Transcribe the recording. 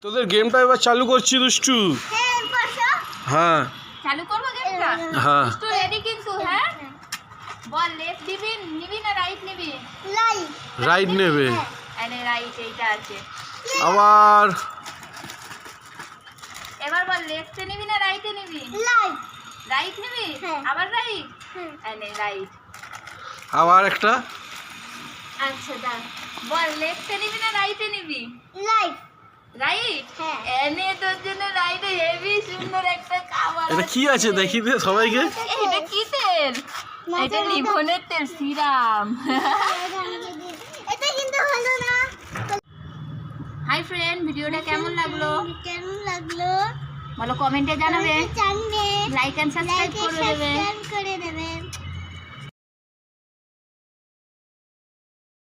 তোদের গেমটা এবার চালু করছি দুষ্টু। হ্যাঁ চালু করবো গেমটা। হ্যাঁ দুষ্টু রেডি কিন্তু? হ্যাঁ বল, লেফট নিবি নিবি না রাইট নিবি? রাইট নেবে। আরে রাইট এইটা আছে। আবার এবার বল, লেফটে নিবি না রাইটে নিবি? রাইট নিবি? আবার রাইট? আরে রাইট। আবার একটা। আচ্ছা দাঁড়া, বল লেফটে নিবি না রাইটে নিবি? রাইট। এনে তোর জন্য রাইটে হেভি সুন্দর একটা খাবার এটা কি আছে দেখি দে সবাইকে। এটা কি তেল? এটা লিভনের তেল, সিরাম। হাই ফ্রেন্ড, ভিডিওটা কেমন লাগলো বলো, কমেন্টে জানাবে, লাইক এন্ড সাবস্ক্রাইব করে দেবে।